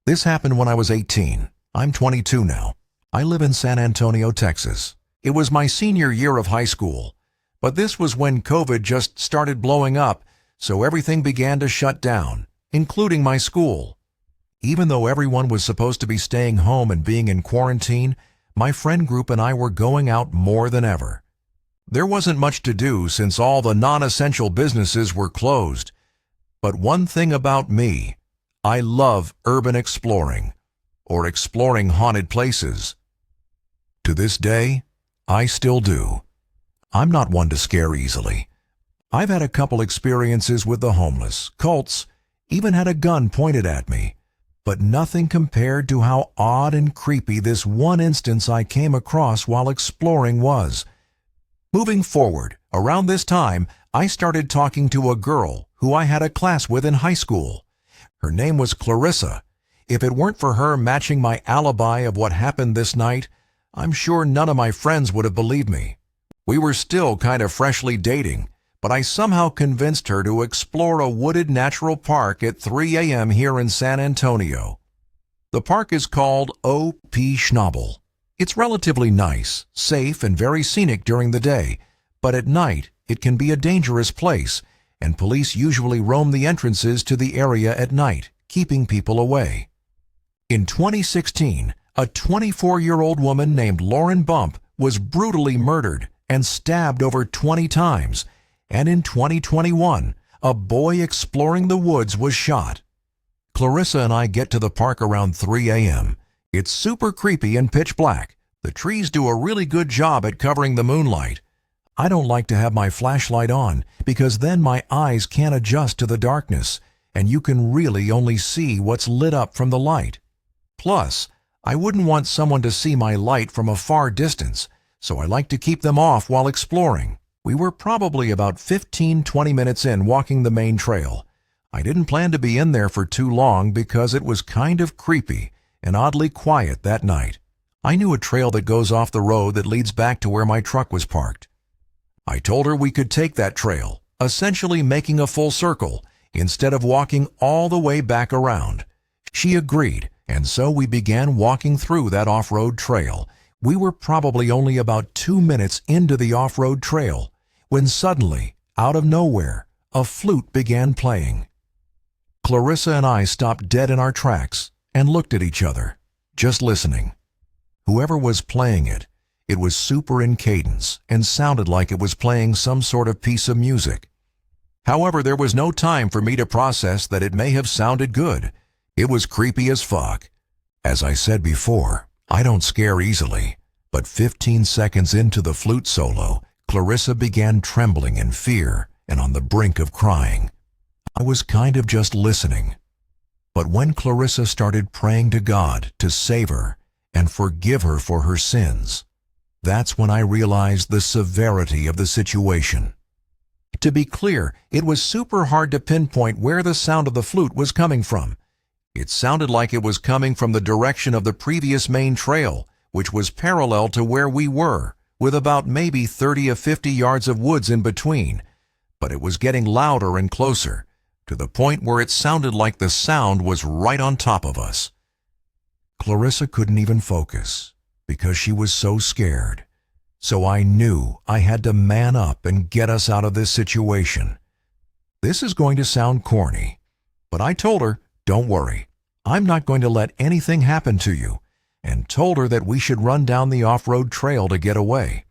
This happened when I was 18. I'm 22 now. I live in San Antonio, Texas. It was my senior year of high school. But this was when COVID just started blowing up, so everything began to shut down, including my school. Even though everyone was supposed to be staying home and being in quarantine, my friend group and I were going out more than ever. There wasn't much to do since all the non-essential businesses were closed. But one thing about me, I love urban exploring, or exploring haunted places. To this day, I still do. I'm not one to scare easily. I've had a couple experiences with the homeless, cults, even had a gun pointed at me, but nothing compared to how odd and creepy this one instance I came across while exploring was. Moving forward, around this time, I started talking to a girl who I had a class with in high school. Her name was Clarissa. If it weren't for her matching my alibi of what happened this night, I'm sure none of my friends would have believed me. We were still kind of freshly dating, but I somehow convinced her to explore a wooded natural park at 3 a.m. here in San Antonio. The park is called O.P. Schnabel. It's relatively nice, safe, and very scenic during the day, but at night it can be a dangerous place, and police usually roam the entrances to the area at night, keeping people away. In 2016, a 24-year-old woman named Lauren Bump was brutally murdered and stabbed over 20 times, and in 2021, a boy exploring the woods was shot. Clarissa and I get to the park around 3 a.m. It's super creepy and pitch black. The trees do a really good job at covering the moonlight. I don't like to have my flashlight on because then my eyes can't adjust to the darkness, and you can really only see what's lit up from the light. Plus, I wouldn't want someone to see my light from a far distance, so I like to keep them off while exploring. We were probably about 15-20 minutes in walking the main trail. I didn't plan to be in there for too long because it was kind of creepy and oddly quiet that night. I knew a trail that goes off the road that leads back to where my truck was parked. I told her we could take that trail, essentially making a full circle, instead of walking all the way back around. She agreed, and so we began walking through that off-road trail. We were probably only about 2 minutes into the off-road trail when suddenly, out of nowhere, a flute began playing. Clarissa and I stopped dead in our tracks and looked at each other, just listening. Whoever was playing it, it was super in cadence and sounded like it was playing some sort of piece of music. However, there was no time for me to process that it may have sounded good. It was creepy as fuck. As I said before, I don't scare easily, but 15 seconds into the flute solo, Clarissa began trembling in fear and on the brink of crying. I was kind of just listening. But when Clarissa started praying to God to save her and forgive her for her sins, that's when I realized the severity of the situation. To be clear, it was super hard to pinpoint where the sound of the flute was coming from. It sounded like it was coming from the direction of the previous main trail, which was parallel to where we were, with about maybe 30 or 50 yards of woods in between. But it was getting louder and closer, to the point where it sounded like the sound was right on top of us. Clarissa couldn't even focus because she was so scared. So I knew I had to man up and get us out of this situation. This is going to sound corny, but I told her, "Don't worry, I'm not going to let anything happen to you," and told her that we should run down the off-road trail to get away.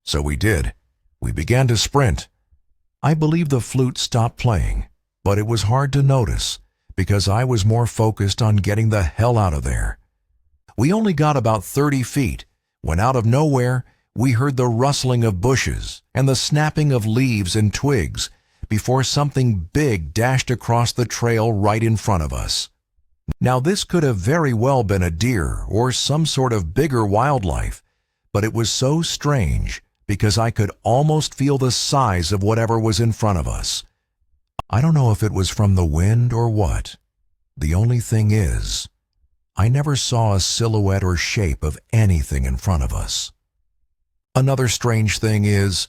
So we did. We began to sprint. I believe the flute stopped playing, but it was hard to notice because I was more focused on getting the hell out of there. We only got about 30 feet when out of nowhere we heard the rustling of bushes and the snapping of leaves and twigs before something big dashed across the trail right in front of us. Now this could have very well been a deer or some sort of bigger wildlife, but it was so strange because I could almost feel the size of whatever was in front of us. I don't know if it was from the wind or what. The only thing is, I never saw a silhouette or shape of anything in front of us. Another strange thing is,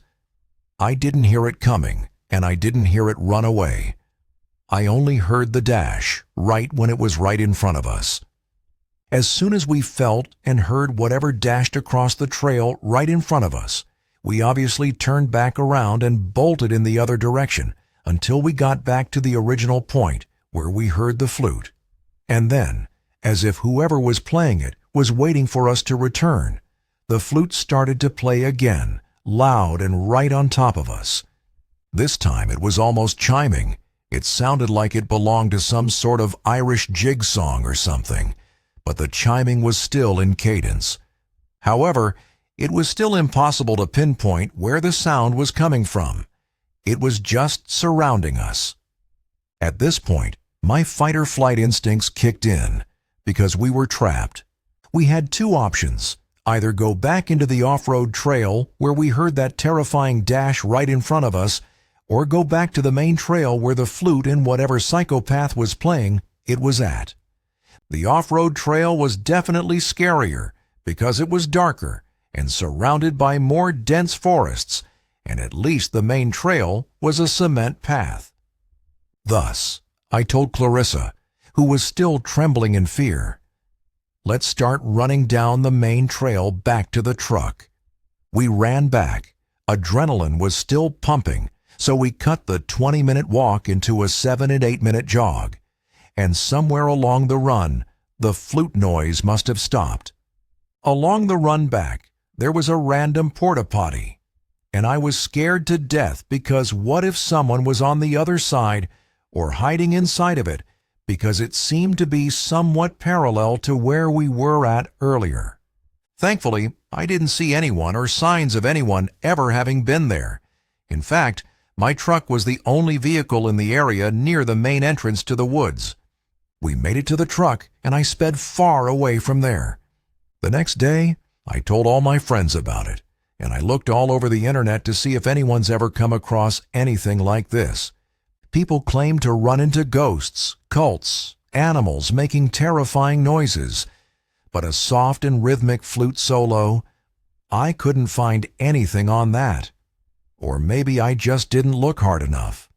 I didn't hear it coming, and I didn't hear it run away. I only heard the dash right when it was right in front of us. As soon as we felt and heard whatever dashed across the trail right in front of us, we obviously turned back around and bolted in the other direction until we got back to the original point where we heard the flute. And then, as if whoever was playing it was waiting for us to return, the flute started to play again, loud and right on top of us. This time it was almost chiming. It sounded like it belonged to some sort of Irish jig song or something, but the chiming was still in cadence. However, it was still impossible to pinpoint where the sound was coming from. It was just surrounding us. At this point, my fight-or-flight instincts kicked in because we were trapped. We had two options: either go back into the off-road trail where we heard that terrifying dash right in front of us, or go back to the main trail where the flute and whatever psychopath was playing it was at. The off-road trail was definitely scarier because it was darker and surrounded by more dense forests, and at least the main trail was a cement path. Thus, I told Clarissa, who was still trembling in fear, "Let's start running down the main trail back to the truck." We ran back. Adrenaline was still pumping, so we cut the 20-minute walk into a 7 and 8-minute jog. And somewhere along the run, the flute noise must have stopped. Along the run back, there was a random porta potty, and I was scared to death because what if someone was on the other side or hiding inside of it, because it seemed to be somewhat parallel to where we were at earlier. Thankfully, I didn't see anyone or signs of anyone ever having been there. In fact, my truck was the only vehicle in the area near the main entrance to the woods. We made it to the truck, and I sped far away from there. The next day, I told all my friends about it, and I looked all over the internet to see if anyone's ever come across anything like this. People claim to run into ghosts, cults, animals making terrifying noises, but a soft and rhythmic flute solo? I couldn't find anything on that. Or maybe I just didn't look hard enough.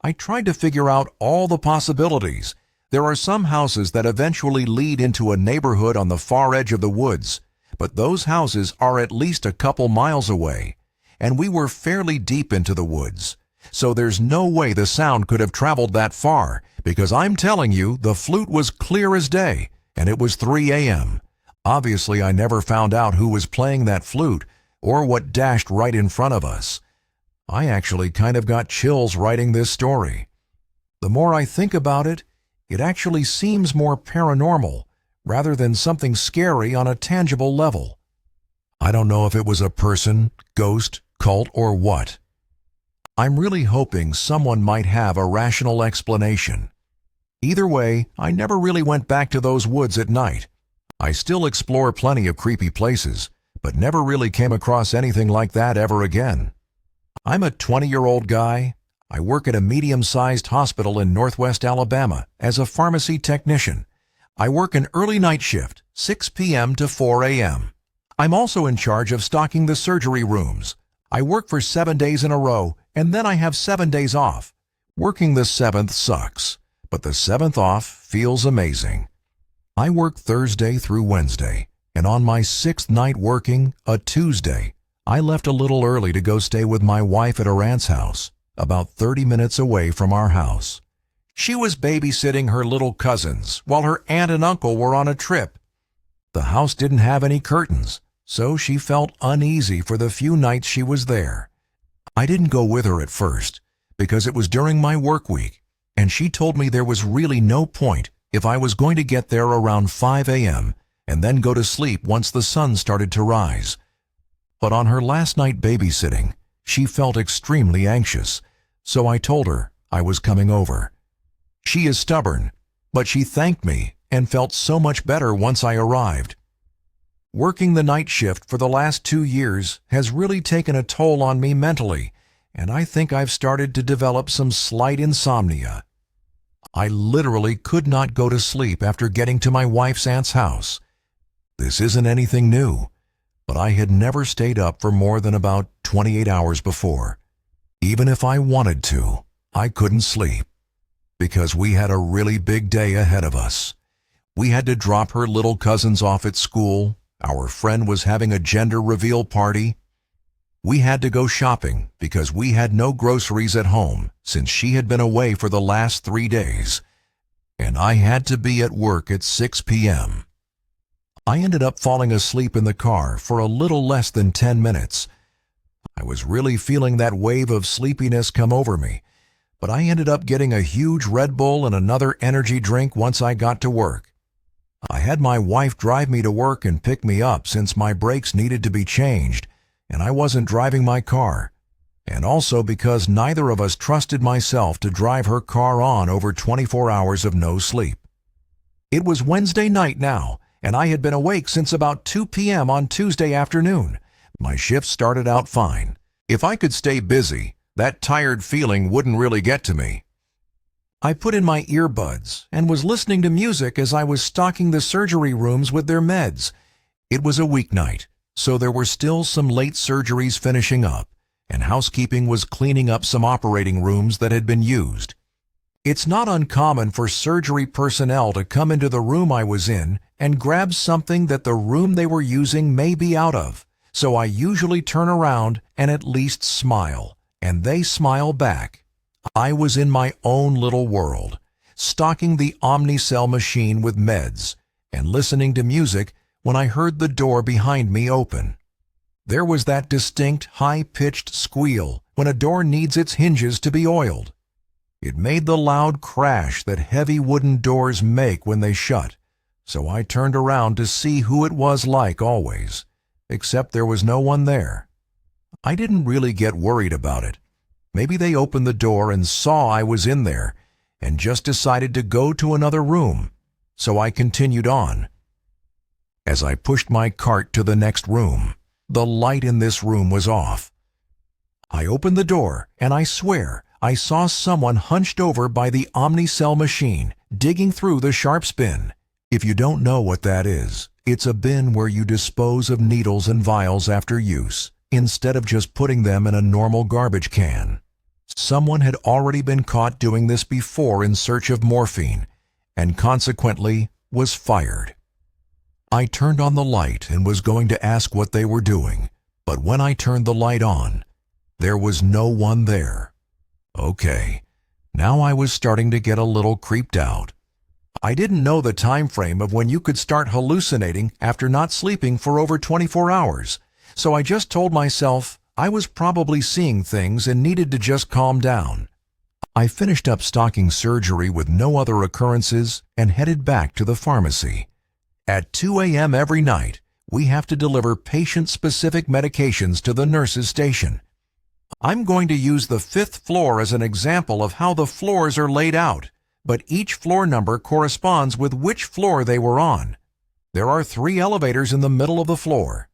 I tried to figure out all the possibilities. There are some houses that eventually lead into a neighborhood on the far edge of the woods, but those houses are at least a couple miles away, and we were fairly deep into the woods. So there's no way the sound could have traveled that far, because I'm telling you, the flute was clear as day, and it was 3 a.m. Obviously, I never found out who was playing that flute or what dashed right in front of us. I actually kind of got chills writing this story. The more I think about it, it actually seems more paranormal rather than something scary on a tangible level. I don't know if it was a person, ghost, cult, or what. I'm really hoping someone might have a rational explanation. Either way, I never really went back to those woods at night. I still explore plenty of creepy places, but never really came across anything like that ever again. I'm a 20-year-old guy. I work at a medium-sized hospital in Northwest Alabama as a pharmacy technician. I work an early night shift, 6 p.m. to 4 a.m. I'm also in charge of stocking the surgery rooms. I work for 7 days in a row, and then I have 7 days off. Working the 7th sucks, but the 7th off feels amazing. I work Thursday through Wednesday, and on my 6th night working, a Tuesday, I left a little early to go stay with my wife at her aunt's house, about 30 minutes away from our house. She was babysitting her little cousins while her aunt and uncle were on a trip. The house didn't have any curtains, so she felt uneasy for the few nights she was there. I didn't go with her at first because it was during my work week, and she told me there was really no point if I was going to get there around 5 a.m. and then go to sleep once the sun started to rise. But on her last night babysitting, she felt extremely anxious, so I told her I was coming over. She is stubborn, but she thanked me and felt so much better once I arrived. Working the night shift for the last 2 years has really taken a toll on me mentally, and I think I've started to develop some slight insomnia. I literally could not go to sleep after getting to my wife's aunt's house. This isn't anything new, but I had never stayed up for more than about 28 hours before. Even if I wanted to, I couldn't sleep. because we had a really big day ahead of us. We had to drop her little cousins off at school. Our friend was having a gender reveal party. We had to go shopping because we had no groceries at home since she had been away for the last 3 days. And I had to be at work at 6 p.m. I ended up falling asleep in the car for a little less than 10 minutes. I was really feeling that wave of sleepiness come over me, but I ended up getting a huge Red Bull and another energy drink once I got to work. I had my wife drive me to work and pick me up since my brakes needed to be changed, and I wasn't driving my car, and also because neither of us trusted myself to drive her car on over 24 hours of no sleep. It was Wednesday night now, and I had been awake since about 2 p.m. on Tuesday afternoon. My shift started out fine. If I could stay busy, that tired feeling wouldn't really get to me. I put in my earbuds and was listening to music as I was stocking the surgery rooms with their meds. It was a weeknight, so there were still some late surgeries finishing up, and housekeeping was cleaning up some operating rooms that had been used. It's not uncommon for surgery personnel to come into the room I was in and grab something that the room they were using may be out of, so I usually turn around and at least smile, and they smile back. I was in my own little world, stocking the Omnicell machine with meds and listening to music when I heard the door behind me open. There was that distinct, high-pitched squeal when a door needs its hinges to be oiled. It made the loud crash that heavy wooden doors make when they shut, so I turned around to see who it was like always, except there was no one there. I didn't really get worried about it. Maybe they opened the door and saw I was in there and just decided to go to another room, so I continued on. As I pushed my cart to the next room, the light in this room was off. I opened the door, and I swear I saw someone hunched over by the Omnicell machine, digging through the sharps bin. If you don't know what that is, it's a bin where you dispose of needles and vials after use, instead of just putting them in a normal garbage can. Someone had already been caught doing this before in search of morphine, and consequently was fired. I turned on the light and was going to ask what they were doing, but when I turned the light on, there was no one there. Okay, now I was starting to get a little creeped out. I didn't know the time frame of when you could start hallucinating after not sleeping for over 24 hours, so I just told myself I was probably seeing things and needed to just calm down. I finished up stocking surgery with no other occurrences and headed back to the pharmacy. At 2 a.m. every night, we have to deliver patient-specific medications to the nurse's station. I'm going to use the 5th floor as an example of how the floors are laid out, but each floor number corresponds with which floor they were on. There are 3 elevators in the middle of the floor.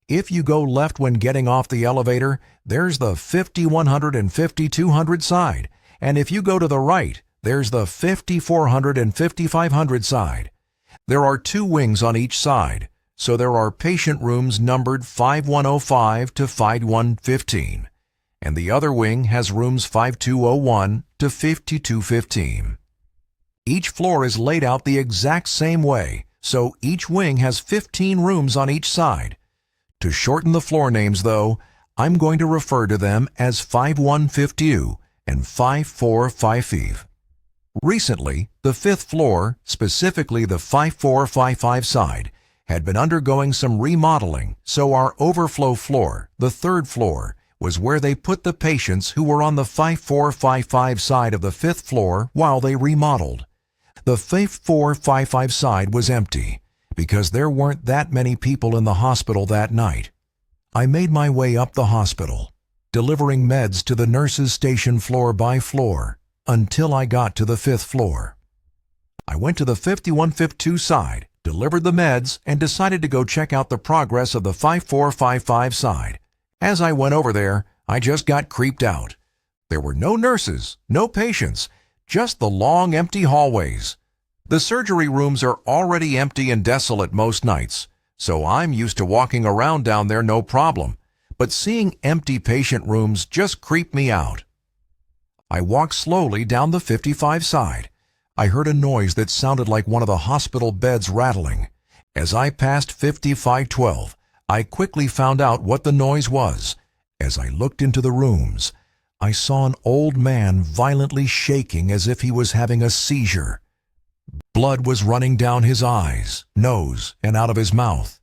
If you go left when getting off the elevator, there's the 5100 and 5200 side, and if you go to the right, there's the 5400 and 5500 side. There are 2 wings on each side, so there are patient rooms numbered 5105 to 5115, and the other wing has rooms 5201 to 5215. Each floor is laid out the exact same way, so each wing has 15 rooms on each side. To shorten the floor names, though, I'm going to refer to them as 5152 and 5455. Recently, the 5th floor, specifically the 5455 side, had been undergoing some remodeling, so our overflow floor, the 3rd floor, was where they put the patients who were on the 5455 side of the 5th floor while they remodeled. The 5455 side was empty, because there weren't that many people in the hospital that night. I made my way up the hospital, delivering meds to the nurse's station floor by floor, until I got to the 5th floor. I went to the 5152 side, delivered the meds, and decided to go check out the progress of the 5455 side. As I went over there, I just got creeped out. There were no nurses, no patients, just the long empty hallways. The surgery rooms are already empty and desolate most nights, so I'm used to walking around down there no problem, but seeing empty patient rooms just creeped me out. I walked slowly down the 55 side. I heard a noise that sounded like one of the hospital beds rattling. As I passed 5512, I quickly found out what the noise was. As I looked into the rooms, I saw an old man violently shaking as if he was having a seizure. Blood was running down his eyes, nose, and out of his mouth.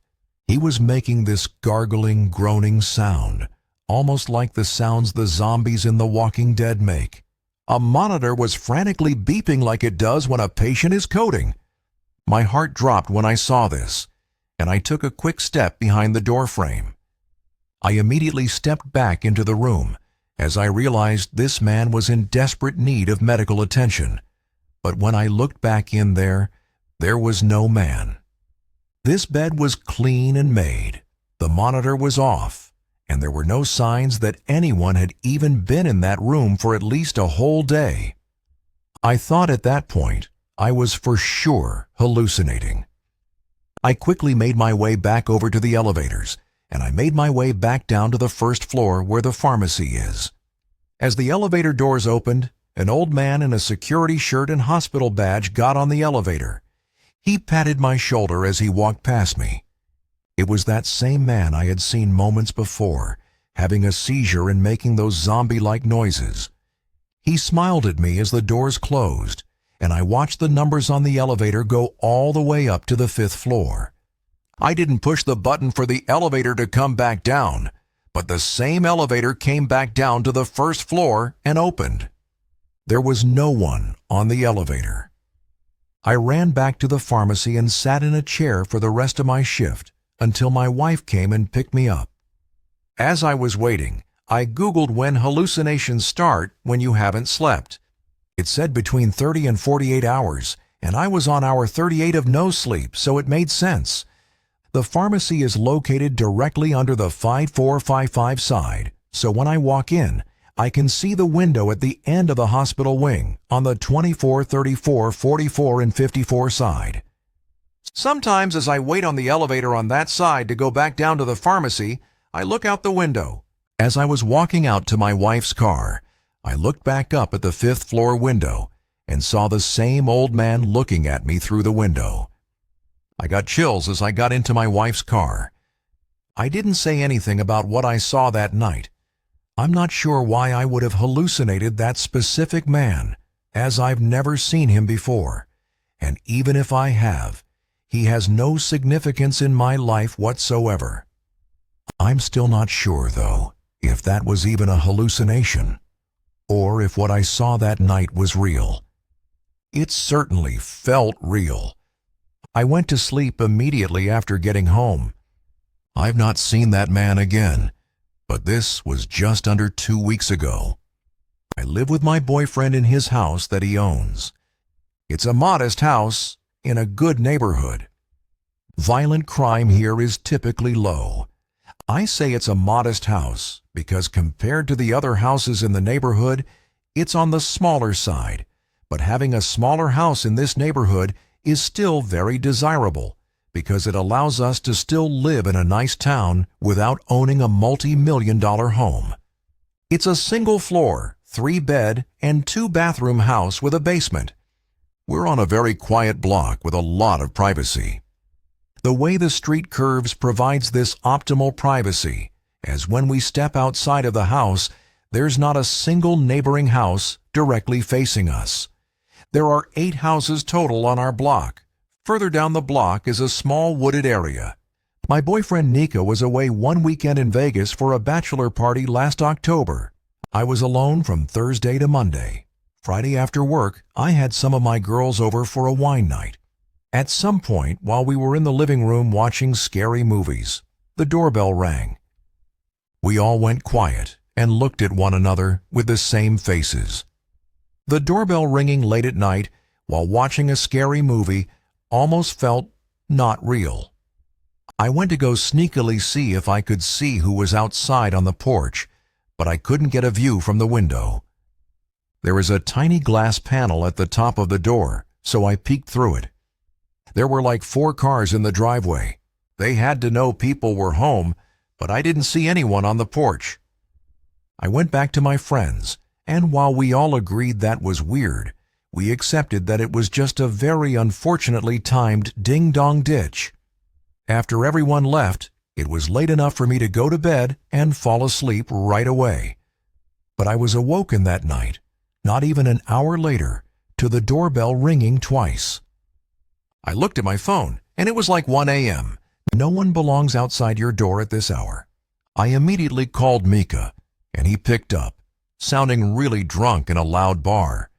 He was making this gargling, groaning sound, almost like the sounds the zombies in The Walking Dead make. A monitor was frantically beeping like it does when a patient is coding. My heart dropped when I saw this, and I took a quick step behind the door frame. I immediately stepped back into the room as I realized this man was in desperate need of medical attention. But when I looked back in there was no man. This bed was clean and made. The monitor was off, and there were no signs that anyone had even been in that room for at least a whole day. I thought at that point I was for sure hallucinating. I quickly made my way back over to the elevators, and I made my way back down to the first floor where the pharmacy is. As the elevator doors opened, an old man in a security shirt and hospital badge got on the elevator. He patted my shoulder as he walked past me. It was that same man I had seen moments before, having a seizure and making those zombie-like noises. He smiled at me as the doors closed, and I watched the numbers on the elevator go all the way up to the 5th floor. I didn't push the button for the elevator to come back down, but the same elevator came back down to the 1st floor and opened. There was no one on the elevator. I ran back to the pharmacy and sat in a chair for the rest of my shift until my wife came and picked me up. As I was waiting, I Googled when hallucinations start when you haven't slept. It said between 30 and 48 hours, and I was on hour 38 of no sleep, so it made sense. The pharmacy is located directly under the 5455 side, so when I walk in, I can see the window at the end of the hospital wing on the 24, 34, 44, and 54 side. Sometimes as I wait on the elevator on that side to go back down to the pharmacy, I look out the window. As I was walking out to my wife's car, I looked back up at the 5th floor window and saw the same old man looking at me through the window. I got chills as I got into my wife's car. I didn't say anything about what I saw that night. I'm not sure why I would have hallucinated that specific man, as I've never seen him before. And even if I have, he has no significance in my life whatsoever. I'm still not sure, though, if that was even a hallucination, or if what I saw that night was real. It certainly felt real. I went to sleep immediately after getting home. I've not seen that man again, but this was just under 2 weeks ago. I live with my boyfriend in his house that he owns. It's a modest house in a good neighborhood. Violent crime here is typically low. I say it's a modest house because compared to the other houses in the neighborhood, it's on the smaller side. But having a smaller house in this neighborhood is still very desirable because it allows us to still live in a nice town without owning a multi-million-dollar home. It's a single-floor, 3-bed, and 2-bathroom house with a basement. We're on a very quiet block with a lot of privacy. The way the street curves provides this optimal privacy, as when we step outside of the house, there's not a single neighboring house directly facing us. There are 8 houses total on our block. Further down the block is a small wooded area. My boyfriend Nika was away one weekend in Vegas for a bachelor party last October. I was alone from Thursday to Monday. Friday after work, I had some of my girls over for a wine night. At some point, while we were in the living room watching scary movies, the doorbell rang. We all went quiet and looked at one another with the same faces. The doorbell ringing late at night while watching a scary movie almost felt not real. I went to go sneakily see if I could see who was outside on the porch, but I couldn't get a view from the window. There was a tiny glass panel at the top of the door, so I peeked through it. There were like 4 cars in the driveway. They had to know people were home, but I didn't see anyone on the porch. I went back to my friends And while we all agreed that was weird, we accepted that it was just a very unfortunately timed ding-dong ditch. After everyone left, it was late enough for me to go to bed and fall asleep right away. But I was awoken that night, not even an hour later, to the doorbell ringing twice. I looked at my phone, and it was like 1 a.m. No one belongs outside your door at this hour. I immediately called Mika, and he picked up, sounding really drunk in a loud bar.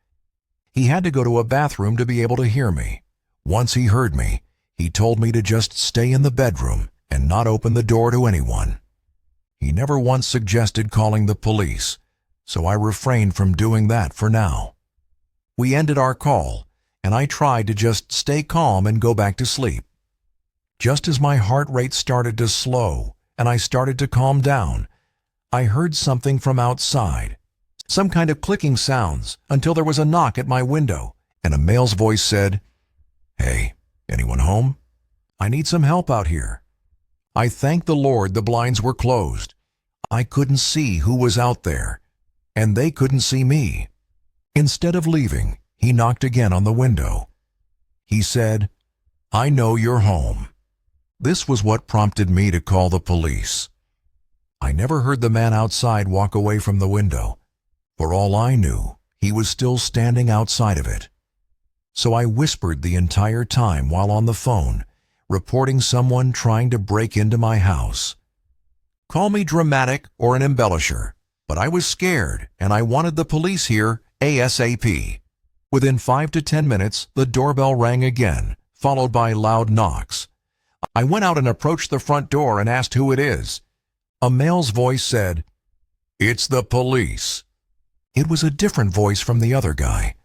He had to go to a bathroom to be able to hear me. Once he heard me, he told me to just stay in the bedroom and not open the door to anyone. He never once suggested calling the police, so I refrained from doing that for now. We ended our call, and I tried to just stay calm and go back to sleep. Just as my heart rate started to slow and I started to calm down, I heard something from outside, some kind of clicking sounds, until there was a knock at my window, and a male's voice said, "Hey, anyone home? I need some help out here." I thanked the Lord the blinds were closed. I couldn't see who was out there, and they couldn't see me. Instead of leaving, he knocked again on the window. He said, "I know you're home." This was what prompted me to call the police. I never heard the man outside walk away from the window. For all I knew, he was still standing outside of it. So I whispered the entire time while on the phone, reporting someone trying to break into my house. Call me dramatic or an embellisher, but I was scared and I wanted the police here ASAP. Within 5 to 10 minutes, the doorbell rang again, followed by loud knocks. I went out and approached the front door and asked who it is. A male's voice said, "It's the police." It was a different voice from the other guy.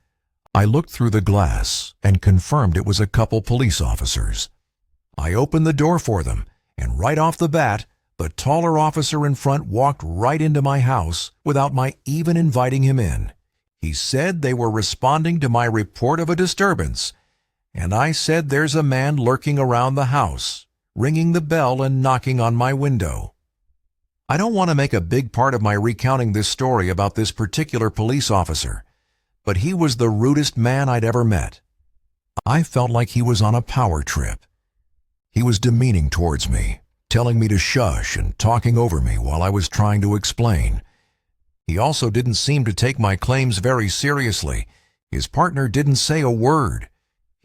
I looked through the glass and confirmed it was a couple police officers. I opened the door for them, and right off the bat, the taller officer in front walked right into my house without my even inviting him in. He said they were responding to my report of a disturbance, and I said there's a man lurking around the house, ringing the bell and knocking on my window. I don't want to make a big part of my recounting this story about this particular police officer, but he was the rudest man I'd ever met. I felt like he was on a power trip. He was demeaning towards me, telling me to shush and talking over me while I was trying to explain. He also didn't seem to take my claims very seriously. His partner didn't say a word.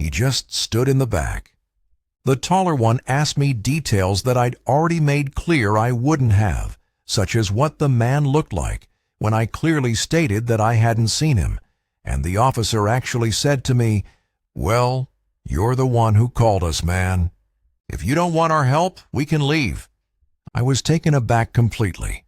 He just stood in the back. The taller one asked me details that I'd already made clear I wouldn't have, such as what the man looked like, when I clearly stated that I hadn't seen him, and the officer actually said to me, "Well, you're the one who called us, man. If you don't want our help, we can leave." I was taken aback completely.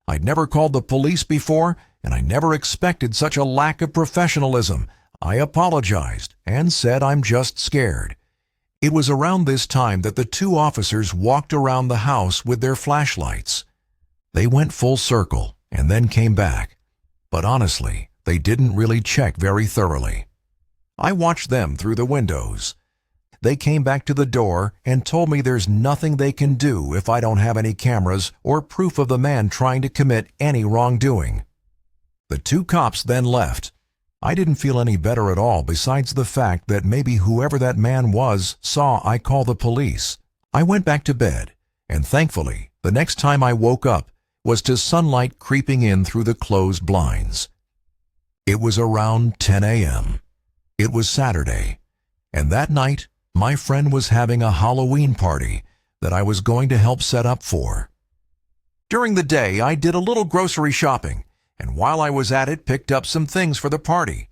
I'd never called the police before, and I never expected such a lack of professionalism. I apologized and said I'm just scared. It was around this time that the two officers walked around the house with their flashlights. They went full circle and then came back, but honestly, they didn't really check very thoroughly. I watched them through the windows. They came back to the door and told me there's nothing they can do if I don't have any cameras or proof of the man trying to commit any wrongdoing. The two cops then left. I didn't feel any better at all, besides the fact that maybe whoever that man was saw I call the police. I went back to bed, and thankfully, the next time I woke up was to sunlight creeping in through the closed blinds. It was around 10 a.m. It was Saturday, and that night, my friend was having a Halloween party that I was going to help set up for. During the day, I did a little grocery shopping, and while I was at it, picked up some things for the party.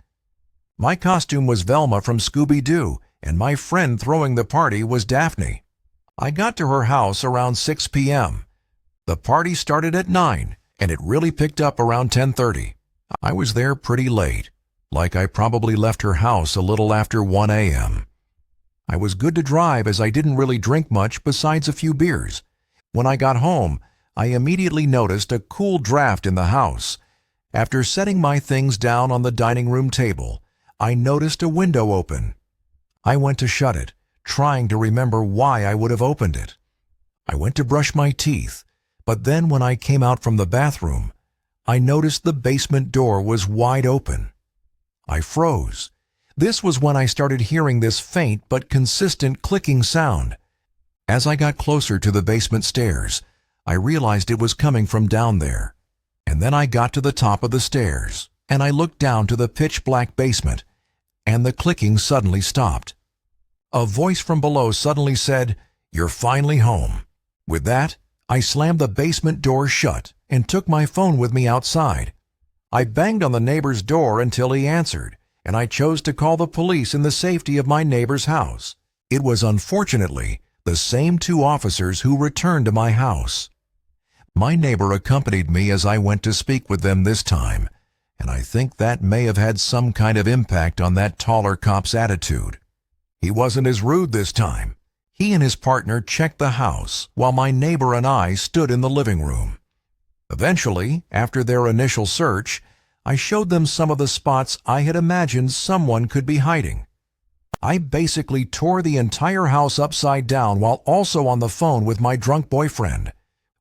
My costume was Velma from Scooby-Doo, and my friend throwing the party was Daphne. I got to her house around 6 p.m. The party started at 9, and it really picked up around 10:30. I was there pretty late, like I probably left her house a little after 1 a.m. I was good to drive as I didn't really drink much besides a few beers. When I got home, I immediately noticed a cool draft in the house. After setting my things down on the dining room table, I noticed a window open. I went to shut it, trying to remember why I would have opened it. I went to brush my teeth, but then when I came out from the bathroom, I noticed the basement door was wide open. I froze. This was when I started hearing this faint but consistent clicking sound. As I got closer to the basement stairs, I realized it was coming from down there. And then I got to the top of the stairs, and I looked down to the pitch-black basement, and the clicking suddenly stopped. A voice from below suddenly said, "You're finally home." With that, I slammed the basement door shut and took my phone with me outside. I banged on the neighbor's door until he answered, and I chose to call the police in the safety of my neighbor's house. It was unfortunately the same two officers who returned to my house. My neighbor accompanied me as I went to speak with them this time, and I think that may have had some kind of impact on that taller cop's attitude. He wasn't as rude this time. He and his partner checked the house while my neighbor and I stood in the living room. Eventually, after their initial search, I showed them some of the spots I had imagined someone could be hiding. I basically tore the entire house upside down while also on the phone with my drunk boyfriend.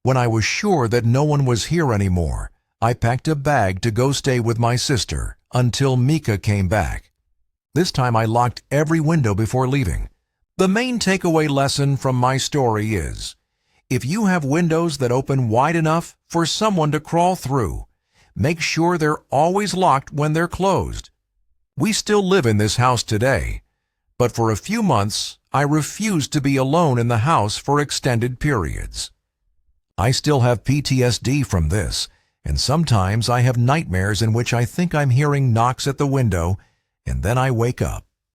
When I was sure that no one was here anymore, I packed a bag to go stay with my sister until Mika came back. This time I locked every window before leaving. The main takeaway lesson from my story is, if you have windows that open wide enough for someone to crawl through, make sure they're always locked when they're closed. We still live in this house today, but for a few months I refused to be alone in the house for extended periods. I still have PTSD from this, and sometimes I have nightmares in which I think I'm hearing knocks at the window, and then I wake up.